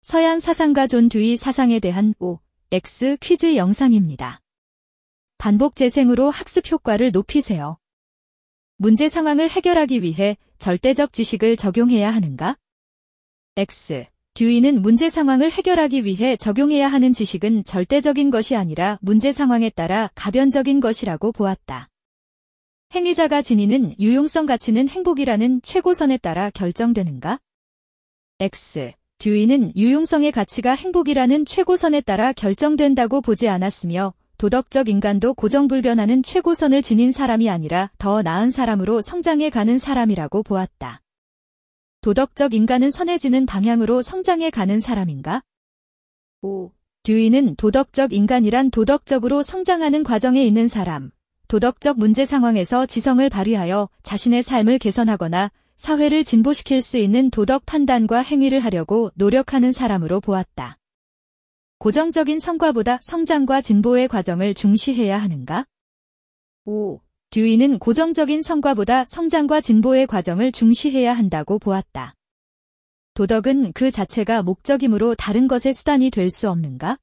서양 사상가 존 듀이 사상에 대한 OX 퀴즈 영상입니다. 반복 재생으로 학습 효과를 높이세요. 문제 상황을 해결하기 위해 절대적 지식을 적용해야 하는가? X. 듀이는 문제 상황을 해결하기 위해 적용해야 하는 지식은 절대적인 것이 아니라 문제 상황에 따라 가변적인 것이라고 보았다. 행위자가 지니는 유용성 가치는 행복이라는 최고선에 따라 결정되는가? X. 듀이는 유용성의 가치가 행복이라는 최고선에 따라 결정된다고 보지 않았으며 도덕적 인간도 고정불변하는 최고선을 지닌 사람이 아니라 더 나은 사람으로 성장해 가는 사람이라고 보았다. 도덕적 인간은 선해지는 방향으로 성장해 가는 사람인가? 5. 듀이는 도덕적 인간이란 도덕적으로 성장하는 과정에 있는 사람, 도덕적 문제 상황에서 지성을 발휘하여 자신의 삶을 개선하거나 사회를 진보시킬 수 있는 도덕 판단과 행위를 하려고 노력하는 사람으로 보았다. 고정적인 성과보다 성장과 진보의 과정을 중시해야 하는가? 5. 듀이는 고정적인 성과보다 성장과 진보의 과정을 중시해야 한다고 보았다. 도덕은 그 자체가 목적이므로 다른 것의 수단이 될 수 없는가?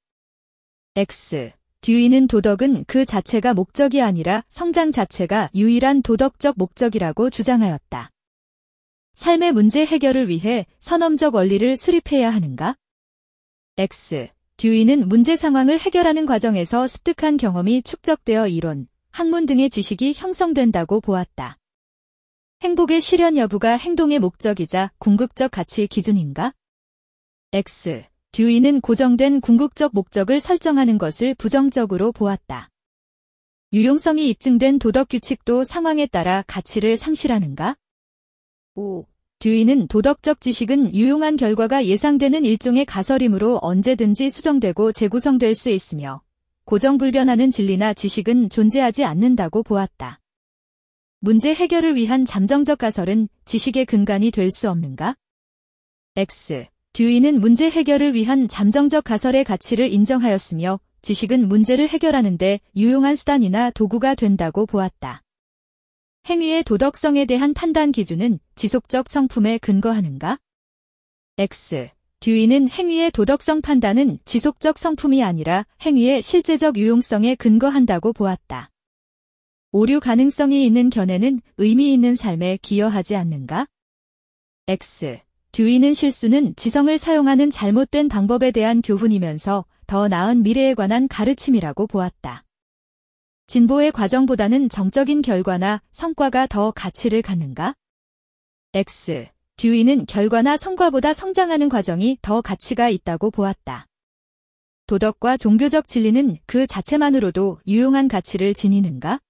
X. 듀이는 도덕은 그 자체가 목적이 아니라 성장 자체가 유일한 도덕적 목적이라고 주장하였다. 삶의 문제 해결을 위해 선험적 원리를 수립해야 하는가? X. 듀이는 문제 상황을 해결하는 과정에서 습득한 경험이 축적되어 이론, 학문 등의 지식이 형성된다고 보았다. 행복의 실현 여부가 행동의 목적이자 궁극적 가치 기준인가? X. 듀이는 고정된 궁극적 목적을 설정하는 것을 부정적으로 보았다. 유용성이 입증된 도덕 규칙도 상황에 따라 가치를 상실하는가? 5. 듀이는 도덕적 지식은 유용한 결과가 예상되는 일종의 가설이므로 언제든지 수정되고 재구성될 수 있으며 고정불변하는 진리나 지식은 존재하지 않는다고 보았다. 문제 해결을 위한 잠정적 가설은 지식의 근간이 될 수 없는가? X. 듀이는 문제 해결을 위한 잠정적 가설의 가치를 인정하였으며 지식은 문제를 해결하는 데 유용한 수단이나 도구가 된다고 보았다. 행위의 도덕성에 대한 판단 기준은 지속적 성품에 근거하는가? X. 듀이는 행위의 도덕성 판단은 지속적 성품이 아니라 행위의 실제적 유용성에 근거한다고 보았다. 오류 가능성이 있는 견해는 의미 있는 삶에 기여하지 않는가? X. 듀이는 실수는 지성을 사용하는 잘못된 방법에 대한 교훈이면서 더 나은 미래에 관한 가르침이라고 보았다. 진보의 과정보다는 정적인 결과나 성과가 더 가치를 갖는가? X. 듀이는 결과나 성과보다 성장하는 과정이 더 가치가 있다고 보았다. 도덕과 종교적 진리는 그 자체만으로도 유용한 가치를 지니는가?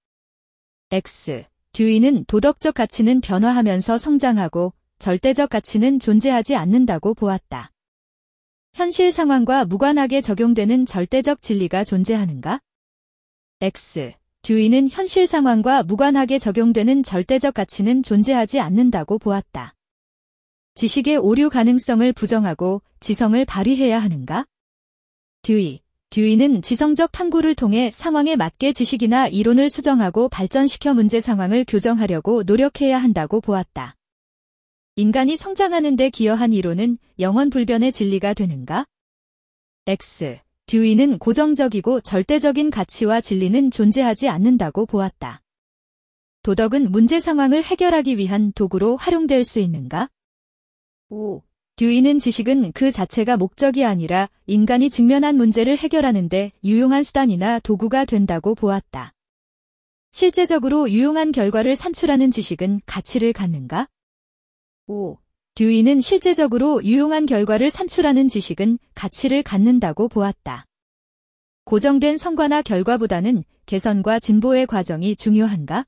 X. 듀이는 도덕적 가치는 변화하면서 성장하고 절대적 가치는 존재하지 않는다고 보았다. 현실 상황과 무관하게 적용되는 절대적 진리가 존재하는가? X. 듀이는 현실 상황과 무관하게 적용되는 절대적 가치는 존재하지 않는다고 보았다. 지식의 오류 가능성을 부정하고 지성을 발휘해야 하는가? 듀이는 지성적 탐구를 통해 상황에 맞게 지식이나 이론을 수정하고 발전시켜 문제 상황을 교정하려고 노력해야 한다고 보았다. 인간이 성장하는 데 기여한 이론은 영원불변의 진리가 되는가? X. 듀이는 고정적이고 절대적인 가치와 진리는 존재하지 않는다고 보았다. 도덕은 문제 상황을 해결하기 위한 도구로 활용될 수 있는가? 5. 듀이는 지식은 그 자체가 목적이 아니라 인간이 직면한 문제를 해결하는 데 유용한 수단이나 도구가 된다고 보았다. 실제적으로 유용한 결과를 산출하는 지식은 가치를 갖는가? 5. 듀이는 실제적으로 유용한 결과를 산출하는 지식은 가치를 갖는다고 보았다. 고정된 성과나 결과보다는 개선과 진보의 과정이 중요한가?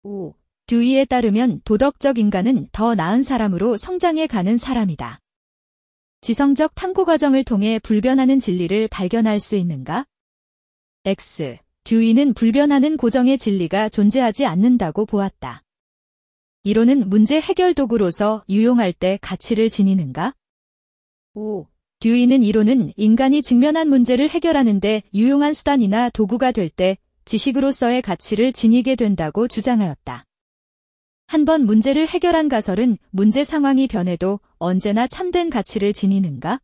5. 듀이에 따르면 도덕적 인간은 더 나은 사람으로 성장해 가는 사람이다. 지성적 탐구 과정을 통해 불변하는 진리를 발견할 수 있는가? X. 듀이는 불변하는 고정의 진리가 존재하지 않는다고 보았다. 이론은 문제 해결 도구로서 유용할 때 가치를 지니는가? 5. 듀이는 이론은 인간이 직면한 문제를 해결하는 데 유용한 수단이나 도구가 될 때 지식으로서의 가치를 지니게 된다고 주장하였다. 한 번 문제를 해결한 가설은 문제 상황이 변해도 언제나 참된 가치를 지니는가?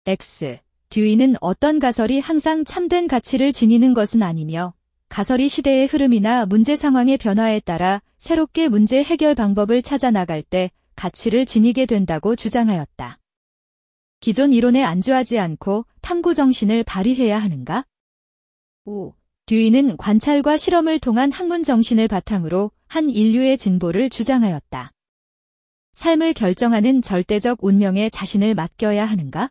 X. 듀이는 어떤 가설이 항상 참된 가치를 지니는 것은 아니며 가설이 시대의 흐름이나 문제 상황의 변화에 따라 새롭게 문제 해결 방법을 찾아 나갈 때 가치를 지니게 된다고 주장하였다. 기존 이론에 안주하지 않고 탐구 정신을 발휘해야 하는가? 5. 듀이는 관찰과 실험을 통한 학문 정신을 바탕으로 한 인류의 진보를 주장하였다. 삶을 결정하는 절대적 운명에 자신을 맡겨야 하는가?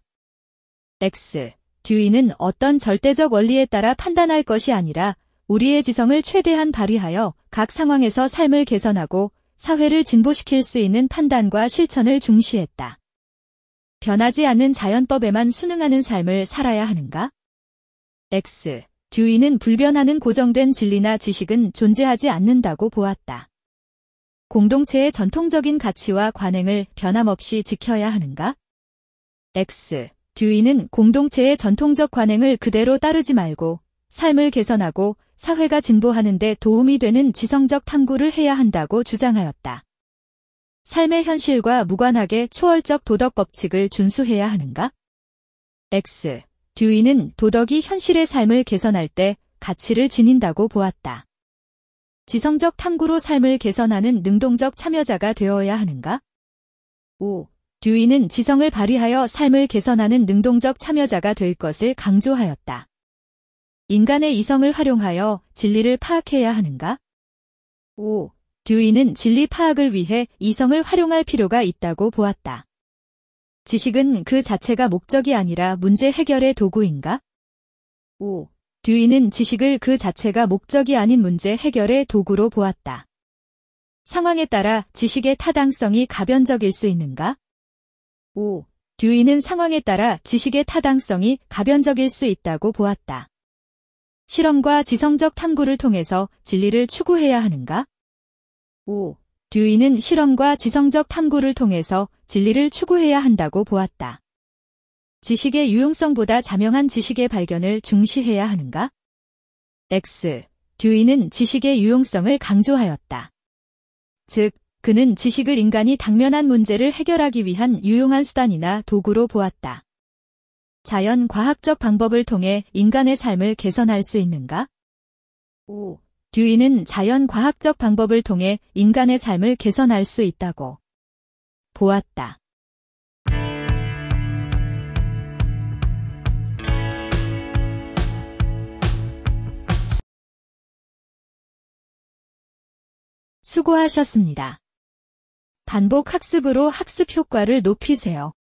X. 듀이는 어떤 절대적 원리에 따라 판단할 것이 아니라 우리의 지성을 최대한 발휘하여 각 상황에서 삶을 개선하고 사회를 진보시킬 수 있는 판단과 실천을 중시했다. 변하지 않는 자연법에만 순응하는 삶을 살아야 하는가? X. 듀이는 불변하는 고정된 진리나 지식은 존재하지 않는다고 보았다. 공동체의 전통적인 가치와 관행을 변함없이 지켜야 하는가? X. 듀이는 공동체의 전통적 관행을 그대로 따르지 말고 삶을 개선하고 사회가 진보하는 데 도움이 되는 지성적 탐구를 해야 한다고 주장하였다. 삶의 현실과 무관하게 초월적 도덕 법칙을 준수해야 하는가? X. 듀이는 도덕이 현실의 삶을 개선할 때 가치를 지닌다고 보았다. 지성적 탐구로 삶을 개선하는 능동적 참여자가 되어야 하는가? 5. 듀이는 지성을 발휘하여 삶을 개선하는 능동적 참여자가 될 것을 강조하였다. 인간의 이성을 활용하여 진리를 파악해야 하는가? 5. 듀이는 진리 파악을 위해 이성을 활용할 필요가 있다고 보았다. 지식은 그 자체가 목적이 아니라 문제 해결의 도구인가? 5. 듀이는 지식을 그 자체가 목적이 아닌 문제 해결의 도구로 보았다. 상황에 따라 지식의 타당성이 가변적일 수 있는가? 5. 듀이는 상황에 따라 지식의 타당성이 가변적일 수 있다고 보았다. 실험과 지성적 탐구를 통해서 진리를 추구해야 하는가? 5. 듀이는 실험과 지성적 탐구를 통해서 진리를 추구해야 한다고 보았다. 지식의 유용성보다 자명한 지식의 발견을 중시해야 하는가? X. 듀이는 지식의 유용성을 강조하였다. 즉, 그는 지식을 인간이 당면한 문제를 해결하기 위한 유용한 수단이나 도구로 보았다. 자연 과학적 방법을 통해 인간의 삶을 개선할 수 있는가? 5. 듀이는 자연 과학적 방법을 통해 인간의 삶을 개선할 수 있다고 보았다. 수고하셨습니다. 반복 학습으로 학습 효과를 높이세요.